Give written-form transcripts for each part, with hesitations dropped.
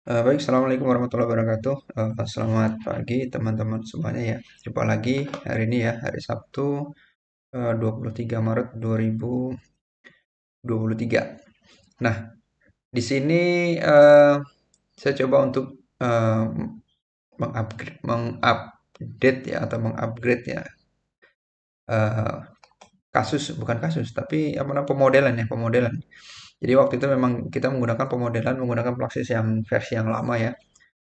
Baik, Assalamualaikum warahmatullahi wabarakatuh. Selamat pagi teman-teman semuanya ya. Jumpa lagi hari ini ya, hari Sabtu 23 Maret 2023. Nah, di sini saya coba untuk eh, mengupdate ya atau mengupgrade ya eh, kasus, bukan kasus, tapi apa namanya pemodelan ya, pemodelan. Jadi waktu itu memang kita menggunakan pemodelan menggunakan Plaxis yang versi yang lama ya.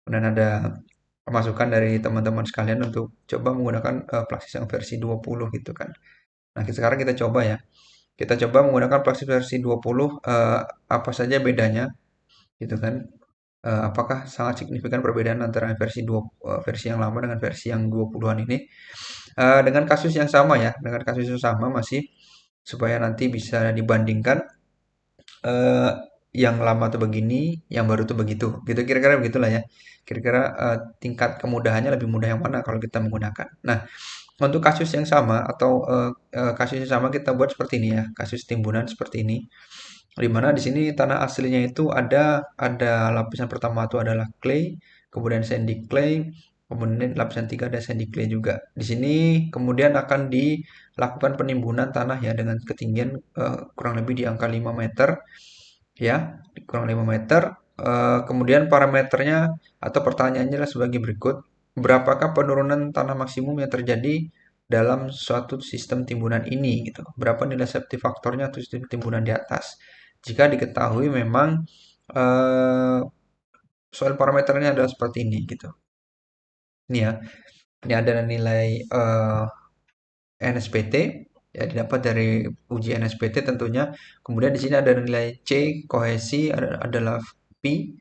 Dan ada masukan dari teman-teman sekalian untuk coba menggunakan Plaxis yang versi 20 gitu kan. Nah, sekarang kita coba ya. Kita coba menggunakan Plaxis versi 20, apa saja bedanya gitu kan. Apakah sangat signifikan perbedaan antara versi yang lama dengan versi yang 20-an ini. Dengan kasus yang sama ya, dengan kasus yang sama masih supaya nanti bisa dibandingkan eh, yang lama tuh begini, yang baru tuh begitu. Gitu kira-kira begitulah ya. Kira-kira tingkat kemudahannya lebih mudah yang mana kalau kita menggunakan. Nah, untuk kasus yang sama atau kasus yang sama kita buat seperti ini ya, kasus timbunan seperti ini. Di mana di sini tanah aslinya itu ada lapisan pertama itu adalah clay, kemudian sandy clay, kemudian lapisan tiga ada sandy clay juga. Di sini kemudian akan dilakukan penimbunan tanah ya dengan ketinggian kurang lebih di angka 5 meter ya, kurang 5 meter. Kemudian parameternya atau pertanyaannya adalah sebagai berikut. Berapakah penurunan tanah maksimum yang terjadi dalam suatu sistem timbunan ini gitu. Berapa nilai safety faktornya atau sistem timbunan di atas. Jika diketahui memang eh, soal parameternya adalah seperti ini gitu. Ini ya, ini ada nilai NSPT ya didapat dari uji NSPT tentunya. Kemudian di sini ada nilai C kohesi adalah P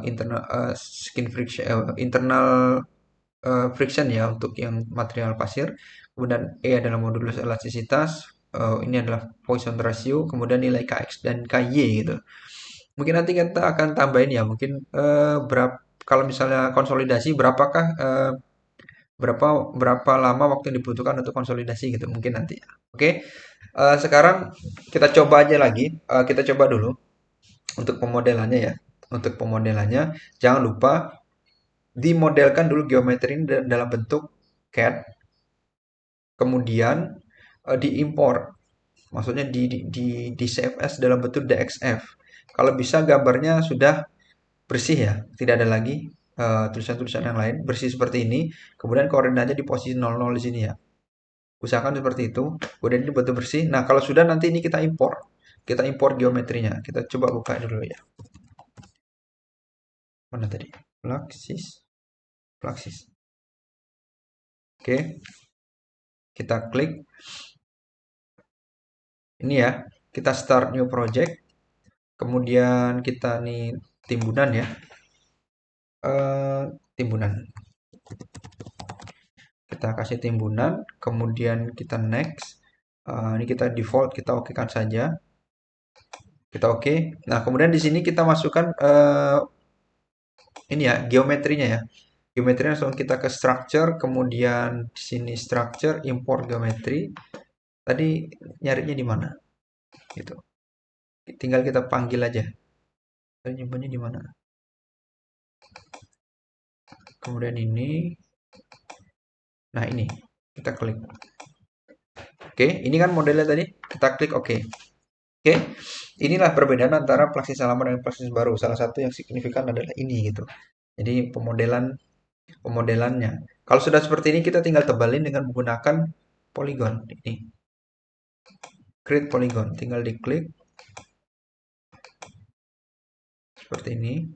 internal skin friction internal friction ya untuk yang material pasir. Kemudian E adalah modulus elastisitas. Ini adalah Poisson ratio. Kemudian nilai Kx dan Ky gitu. Mungkin nanti kita akan tambahin ya. Mungkin berapa kalau misalnya konsolidasi berapakah berapa berapa lama waktu yang dibutuhkan untuk konsolidasi gitu mungkin nanti. Oke. Sekarang kita coba aja lagi. Kita coba dulu untuk pemodelannya ya. Untuk pemodelannya jangan lupa dimodelkan dulu geometri ini dalam bentuk CAD, kemudian diimpor, maksudnya di CFS dalam bentuk DXF. Kalau bisa gambarnya sudah bersih ya, tidak ada lagi tulisan-tulisan yang lain, bersih seperti ini. Kemudian koordinatnya di posisi 00 di sini ya. Usahakan seperti itu. Kemudian ini betul bersih. Nah, kalau sudah nanti ini kita impor. Kita impor geometrinya. Kita coba buka dulu ya. Mana tadi? Plaxis. Plaxis. Oke, kita klik. Ini ya. Kita start new project. Kemudian kita nih timbunan ya. Timbunan. Kita kasih timbunan. Kemudian kita next. Ini kita default. Kita okekan saja. Kita oke. Nah, kemudian di sini kita masukkan ini ya geometrinya ya. Geometri langsung kita ke structure, kemudian di sini structure, import geometri. Tadi nyarinya di mana? Gitu. Tinggal kita panggil aja. Tadi nyimpannya di mana? Kemudian ini. Nah, ini kita klik. Oke, ini kan modelnya tadi. Kita klik oke. Oke. Inilah perbedaan antara Plaxis lama dan Plaxis baru. Salah satu yang signifikan adalah ini gitu. Jadi pemodelannya. Kalau sudah seperti ini kita tinggal tebalin dengan menggunakan polygon ini. Create polygon, tinggal diklik seperti ini.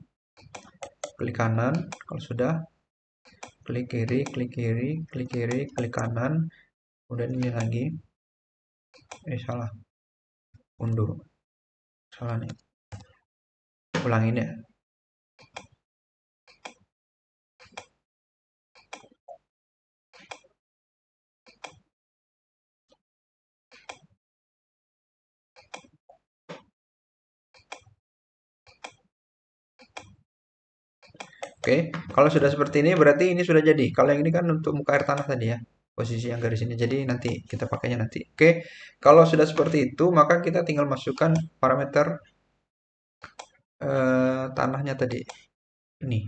Klik kanan kalau sudah, klik kiri, klik kiri, klik kiri, klik kanan. Kemudian ini lagi. Salah. Undur. Salah nih. Ulangin ya. Oke, kalau sudah seperti ini berarti ini sudah jadi. Kalau yang ini kan untuk muka air tanah tadi ya. Posisi yang garis ini. Jadi nanti kita pakainya nanti. Oke, kalau sudah seperti itu maka kita tinggal masukkan parameter tanahnya tadi. Ini.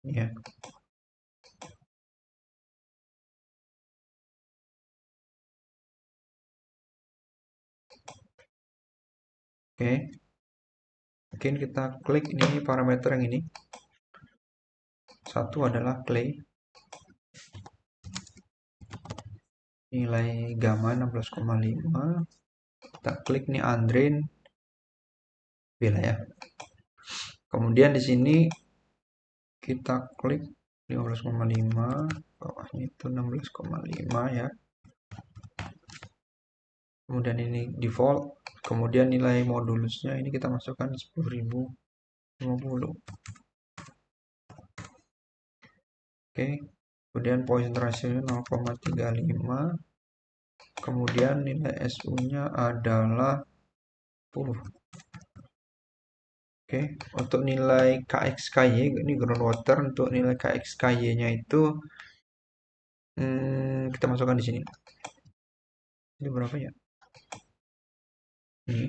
Ya. Oke. Mungkin kita klik ini parameter yang ini. Satu adalah clay. Nilai gamma 16,5. Kita klik nih undrain. Bila ya. Kemudian di sini kita klik 15,5, bawahnya itu 16,5 ya. Kemudian ini default, kemudian nilai modulusnya ini kita masukkan 10.050. Oke, kemudian point ratio 0,35, kemudian nilai SU-nya adalah 10. Oke, untuk nilai KXKY, ini groundwater, untuk nilai KXKY-nya itu kita masukkan di sini. Ini berapa ya? Ini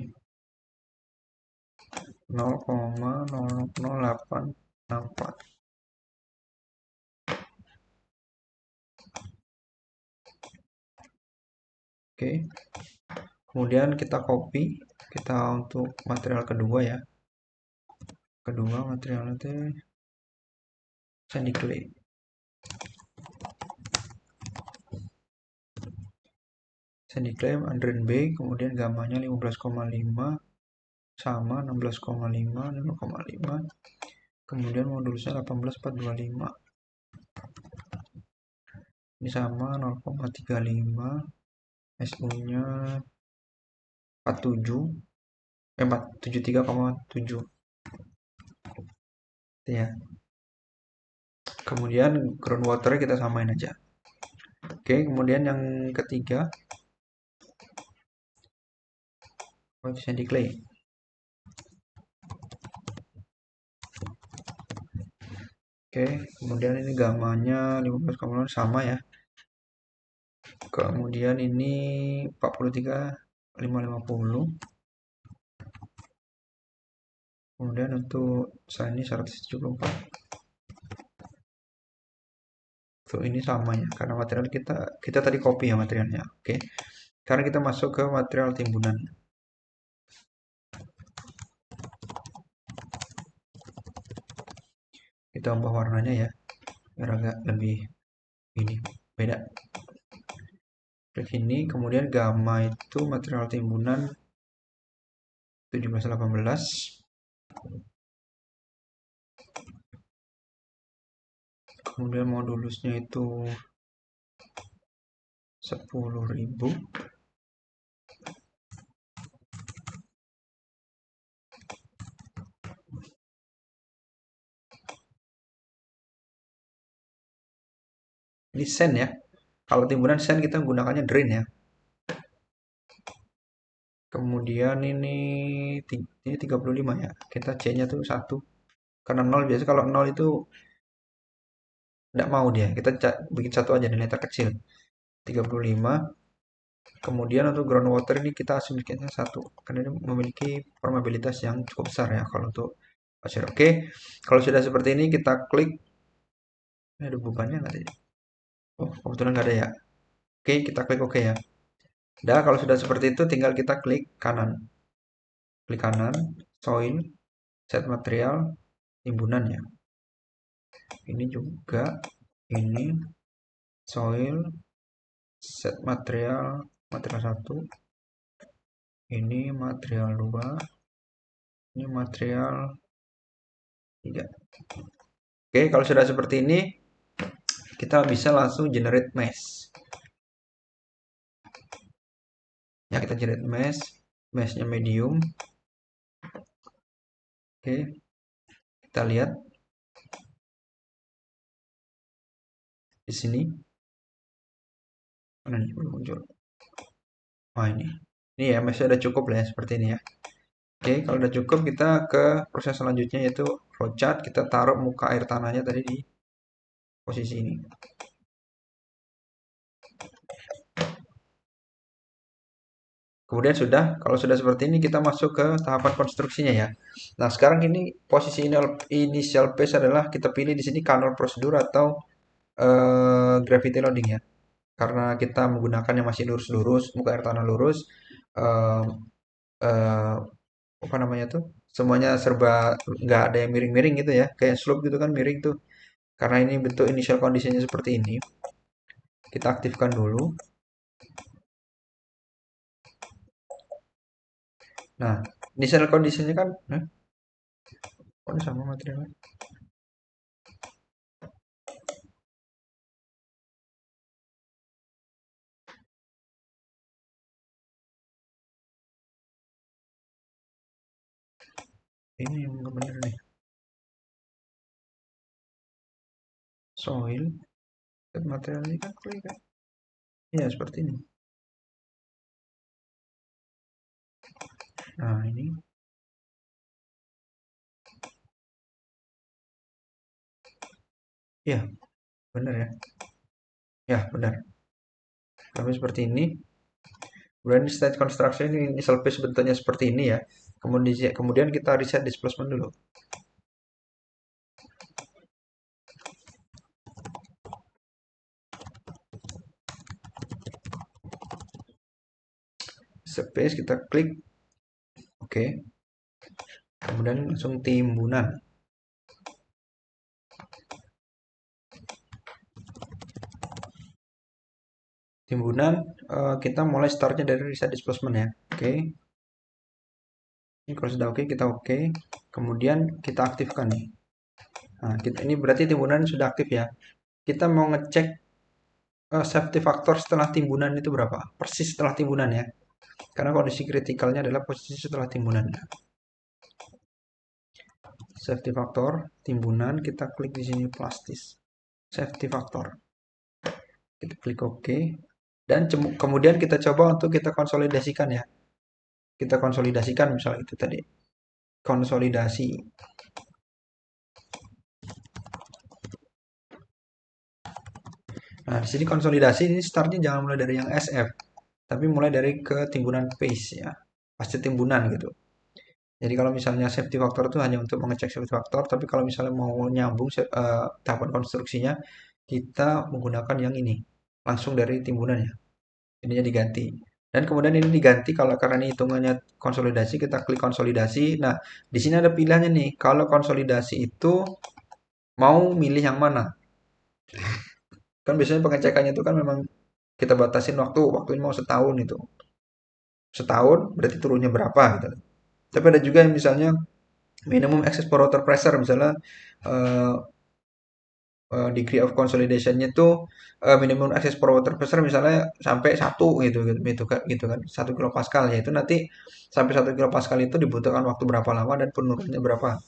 0,0084. Oke, kemudian kita copy, kita untuk material kedua ya. Kedua materialnya itu sandy clay. Sandy clay undrain B, kemudian gammanya 15,5 sama 16,5, 0,5. Kemudian modulusnya 18425. Ini sama 0,35. SU-nya 47, 473,7 ya. Kemudian groundwater kita samain aja. Oke, kemudian yang ketiga sandy clay. Oke, kemudian ini gammanya 15,0 sama ya. Kemudian ini 43,550. Kemudian untuk ini 174. Tuh ini sama ya, karena material kita tadi copy ya materialnya. Oke. Sekarang kita masuk ke material timbunan. Kita ubah warnanya ya, biar agak lebih ini beda. Klik ini, kemudian gamma itu material timbunan 1718. Kemudian modulusnya itu 10.000. Ini sen ya. Kalau timbunan sen kita menggunakannya drain ya. Kemudian ini 35 ya. Kita C-nya tuh 1. Karena 0 biasa kalau 0 itu tidak mau dia. Kita bikin satu aja nilai terkecil. 35. Kemudian untuk groundwater ini kita asumsikannya 1. Karena ini memiliki probabilitas yang cukup besar ya kalau untuk pasir. Oke. Kalau sudah seperti ini kita klik. Ini ada bebannya nggak tadi? Oh, kebetulan nggak ada ya. Oke, kita klik OK ya. Nah, kalau sudah seperti itu tinggal kita klik kanan. Klik kanan, soil, set material, timbunan ya. Ini juga, ini soil, set material, material 1. Ini material 2. Ini material 3. Oke, kalau sudah seperti ini, kita bisa langsung generate mesh. Ya, kita generate mesh. Meshnya medium. Oke, kita lihat di sini. Mana nih belum muncul? Wah ini ya meshnya udah cukup lah ya seperti ini ya. Oke, kalau udah cukup kita ke proses selanjutnya yaitu flowchart. Kita taruh muka air tanahnya tadi di posisi ini. Kemudian sudah, kalau sudah seperti ini kita masuk ke tahapan konstruksinya ya. Nah, sekarang ini posisi initial phase adalah kita pilih di sini Carnot prosedur atau gravity loading ya. Karena kita menggunakannya masih lurus-lurus, muka air tanah lurus, eh, eh, apa namanya tuh? Semuanya serba nggak ada yang miring-miring gitu ya, kayak slope gitu kan miring tuh. Karena ini bentuk initial kondisinya seperti ini, kita aktifkan dulu. Nah, initial kondisinya kan, kok ini sama materialnya? Ini yang nggak bener nih. Soil, materialnya kan klik kan? Iya seperti ini. Nah ini, ya bener ya, ya benar. Tapi seperti ini. Kemudian state construction ini initial phase bentuknya seperti ini ya. Kemudian kita reset displacement dulu. Space kita klik, oke. Kemudian langsung timbunan. Timbunan kita mulai startnya dari reset displacement ya. Oke. Ini kalau sudah oke kita oke. Kemudian kita aktifkan nih. Nah, ini berarti timbunan sudah aktif ya. Kita mau ngecek safety factor setelah timbunan itu berapa? Persis setelah timbunan ya. Karena kondisi kritikalnya adalah posisi setelah timbunan. Safety factor timbunan kita klik di sini plastis. Safety factor. Kita klik OK. Dan kemudian kita coba untuk kita konsolidasikan ya. Kita konsolidasikan misalnya itu tadi. Konsolidasi. Nah, di sini konsolidasi ini startnya jangan mulai dari yang SF, tapi mulai dari ketimbunan pace ya. Pasti timbunan gitu. Jadi kalau misalnya safety factor itu hanya untuk mengecek safety factor, tapi kalau misalnya mau nyambung tahapan konstruksinya, kita menggunakan yang ini. Langsung dari timbunan ya. Ininya diganti. Dan kemudian ini diganti kalau karena ini hitungannya konsolidasi, kita klik konsolidasi. Nah, di sini ada pilihannya nih. Kalau konsolidasi itu mau milih yang mana? Kan biasanya pengecekannya itu kan memang kita batasin waktunya mau setahun itu. Setahun berarti turunnya berapa gitu. Tapi ada juga yang misalnya minimum access for water pressure misalnya eh, degree of consolidation-nya itu minimum access for water pressure misalnya sampai satu gitu kan 1 kilopascal ya itu nanti sampai 1 kilopascal itu dibutuhkan waktu berapa lama dan penurunannya berapa.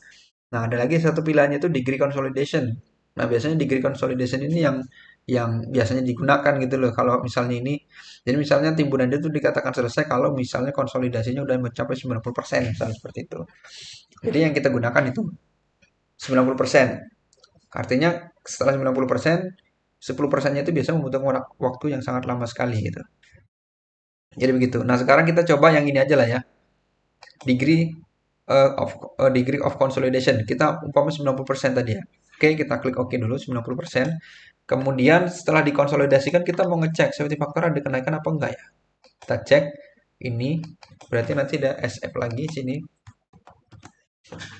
Nah ada lagi satu pilihannya itu degree consolidation. Nah biasanya degree consolidation ini yang biasanya digunakan gitu loh kalau misalnya ini jadi misalnya timbunan itu dikatakan selesai kalau misalnya konsolidasinya udah mencapai 90% misalnya seperti itu. Jadi yang kita gunakan itu 90%. Artinya setelah 90%, 10%-nya itu biasanya membutuhkan waktu yang sangat lama sekali gitu. Jadi begitu. Nah, sekarang kita coba yang ini aja lah ya. Degree degree of consolidation. Kita umpama 90% tadi ya. Oke, kita klik OK dulu 90%. Kemudian setelah dikonsolidasikan kita mau ngecek safety factor ada kenaikan apa enggak ya. Kita cek ini berarti nanti ada SF lagi sini.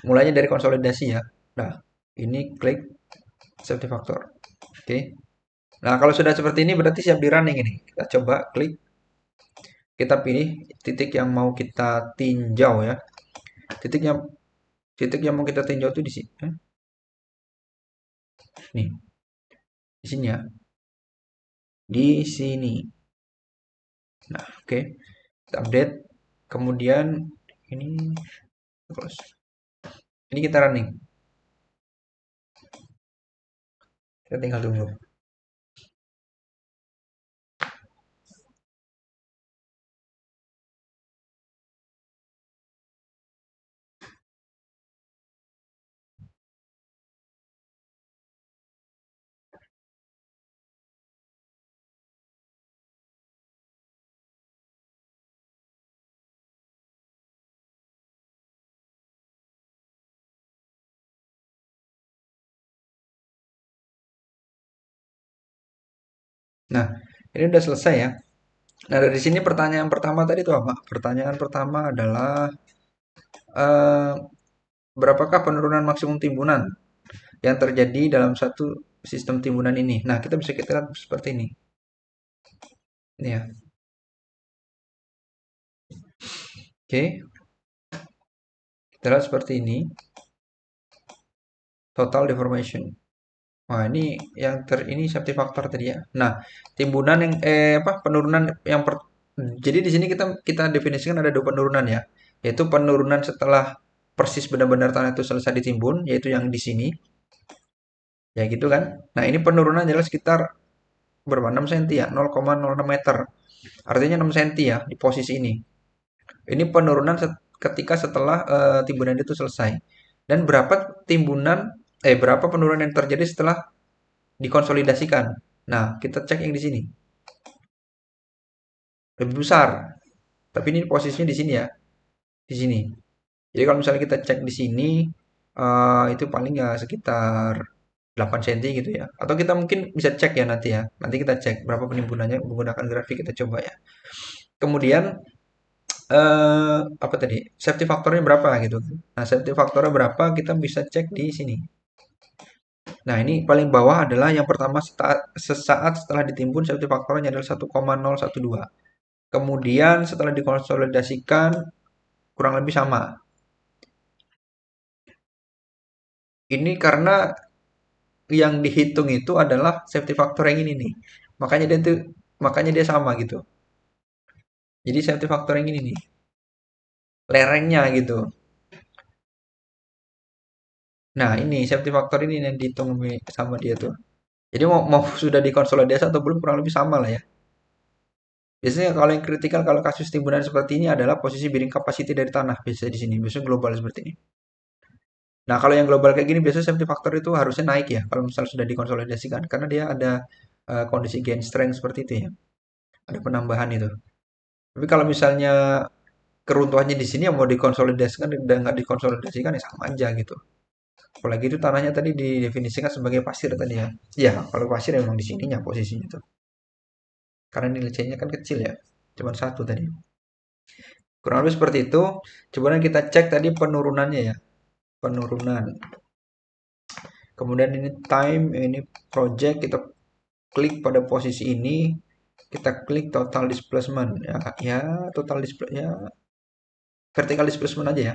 Mulainya dari konsolidasi ya. Nah, ini klik safety factor. Oke. Nah, kalau sudah seperti ini berarti siap di running ini. Kita coba klik, kita pilih titik yang mau kita tinjau ya. Titik yang titik yang mau kita tinjau itu di sini. Nih, di sini ya. Di sini. Nah, oke. Kita update. Kemudian ini terus. Ini kita running. Kita tinggal tunggu. Nah, ini udah selesai ya. Nah, dari sini pertanyaan pertama tadi itu apa? Pertanyaan pertama adalah eh, berapakah penurunan maksimum timbunan yang terjadi dalam satu sistem timbunan ini? Nah, kita lihat seperti ini. Ini ya. Oke, kita lihat seperti ini. Total deformation. Wah, ini ini safety factor tadi ya. Nah, timbunan yang apa penurunan yang jadi di sini kita kita definisikan ada dua penurunan ya. Yaitu penurunan setelah persis benar-benar tanah itu selesai ditimbun, yaitu yang di sini. Ya gitu kan. Nah, ini penurunan jelas sekitar berapa? 6 cm ya, 0,06 meter. Artinya 6 cm ya di posisi ini. Ini penurunan ketika setelah timbunan itu selesai. Dan berapa penurunan yang terjadi setelah dikonsolidasikan. Nah, kita cek yang di sini. Lebih besar. Tapi ini posisinya di sini ya, di sini. Jadi kalau misalnya kita cek di sini itu paling ya sekitar 8 cm gitu ya. Atau kita mungkin bisa cek ya nanti ya. Nanti kita cek berapa penimbunannya menggunakan grafik kita coba ya. Kemudian apa tadi? Safety faktornya berapa gitu. Nah, safety faktornya berapa kita bisa cek di sini. Nah, ini paling bawah adalah yang pertama sesaat setelah ditimbun safety faktornya adalah 1,012. Kemudian setelah dikonsolidasikan kurang lebih sama. Ini karena yang dihitung itu adalah safety factor yang ini nih. Makanya dia tuh makanya dia sama gitu. Jadi safety factor yang ini nih, lerengnya gitu. Nah, ini safety factor ini yang dihitung sama dia tuh. Jadi mau mau sudah dikonsolidasi atau belum kurang lebih sama lah ya. Biasanya kalau yang kritikal kalau kasus timbunan seperti ini adalah posisi bearing capacity dari tanah biasanya di sini. Biasanya global seperti ini. Nah, kalau yang global kayak gini biasanya safety factor itu harusnya naik ya kalau misalnya sudah dikonsolidasikan karena dia ada kondisi gain strength seperti itu ya. Ada penambahan itu. Tapi kalau misalnya keruntuhannya di sini yang mau dikonsolidasikan dan nggak dikonsolidasikan ya sama aja gitu. Apalagi itu tanahnya tadi didefinisikan sebagai pasir tadi ya. Ya, kalau pasir memang di sininya posisinya tuh. Karena nilai C-nya kan kecil ya. Cuman satu tadi. Kurang lebih seperti itu. Coba kita cek tadi penurunannya ya. Penurunan. Kemudian ini time, ini project, kita klik pada posisi ini, kita klik total displacement ya, ya total displacement ya vertical displacement aja ya.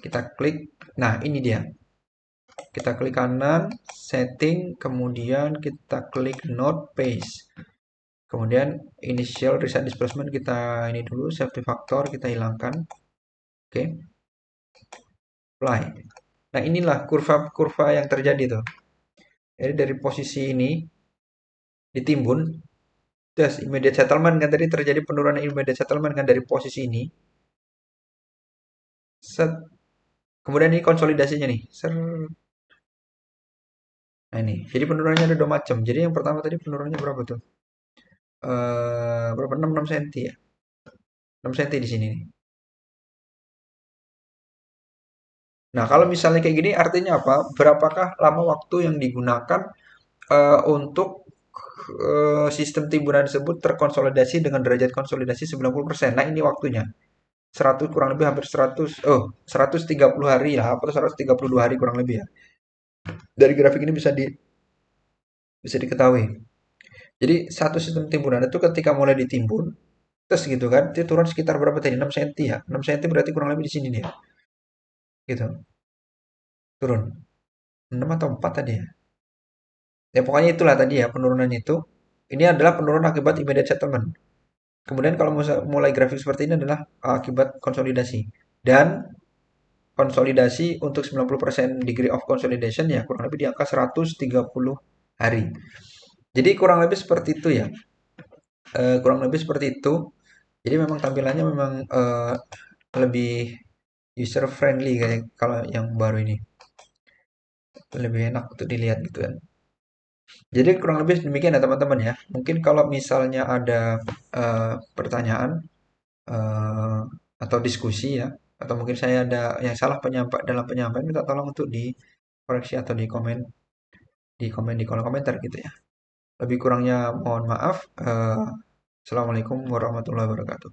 Kita klik, nah ini dia. Kita klik kanan, setting, kemudian kita klik node paste. Kemudian initial recent displacement kita ini dulu, safety factor kita hilangkan. Oke, apply. Nah inilah kurva-kurva yang terjadi tuh. Jadi dari posisi ini ditimbun, terus immediate settlement kan tadi terjadi penurunan immediate settlement kan dari posisi ini. Set. Kemudian ini konsolidasinya nih. Ser. Nah ini. Jadi penurunannya ada dua macam. Jadi yang pertama tadi penurunannya berapa tuh? Berapa? 6 cm ya. 6 cm di sini nih. Nah, kalau misalnya kayak gini artinya apa? Berapakah lama waktu yang digunakan untuk sistem timbunan tersebut terkonsolidasi dengan derajat konsolidasi 90%. Nah, ini waktunya. 100 kurang lebih hampir 130 hari lah atau 132 hari kurang lebih ya. Dari grafik ini bisa diketahui. Jadi satu sistem timbunan itu ketika mulai ditimbun terus gitu kan, dia turun sekitar berapa tadi? 6 cm ya. 6 cm berarti kurang lebih di sini nih ya. Gitu. Turun. 6 atau 4 tadi ya. Ya pokoknya itulah tadi ya penurunan itu. Ini adalah penurunan akibat immediate settlement. Kemudian kalau mulai grafik seperti ini adalah akibat konsolidasi. Dan konsolidasi untuk 90% degree of consolidation ya kurang lebih di angka 130 hari. Jadi kurang lebih seperti itu ya. Kurang lebih seperti itu. Jadi memang tampilannya memang lebih user friendly kayak kalau yang baru ini. Lebih enak untuk dilihat gitu kan. Jadi kurang lebih demikian ya teman-teman ya. Mungkin kalau misalnya ada pertanyaan eh, atau diskusi ya, atau mungkin saya ada yang salah dalam penyampaian, minta tolong untuk dikoreksi atau di komen di kolom komentar gitu ya. Lebih kurangnya mohon maaf. Assalamualaikum warahmatullahi wabarakatuh.